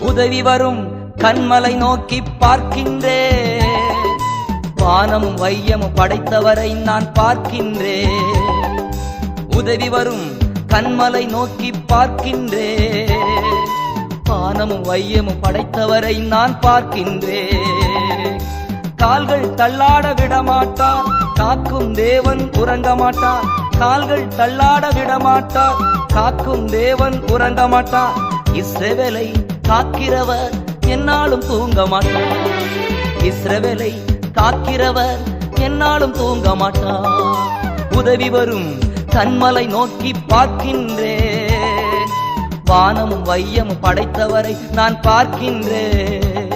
உதவி வரும் கண்மலை நோக்கி பார்க்கின்றேன். வானமும் வையமும் படைத்தவரை நான் பார்க்கின்றேன். உதவி வரும் கண்மலை நோக்கி பார்க்கின்றேன். வானமும் வையமும் படைத்தவரை நான் பார்க்கின்றேன். கால்கள் தள்ளாட விடமாட்டார், காக்கும் தேவன் உறங்க மாட்டார். கால்கள் தள்ளாட விடமாட்டார், காக்கும் தேவன் உறங்க மாட்டார். இஸ்ரவேலை காக்கிறவர் என்னாலும் தூங்க மாட்டார். இஸ்ரவேலை காக்கிறவர் என்னாலும் தூங்க மாட்டார். உதவி வரும் கண்மலை நோக்கி பார்க்கின்றேன். வானமும் வையமும் படைத்தவரை நான் பார்க்கின்றேன்.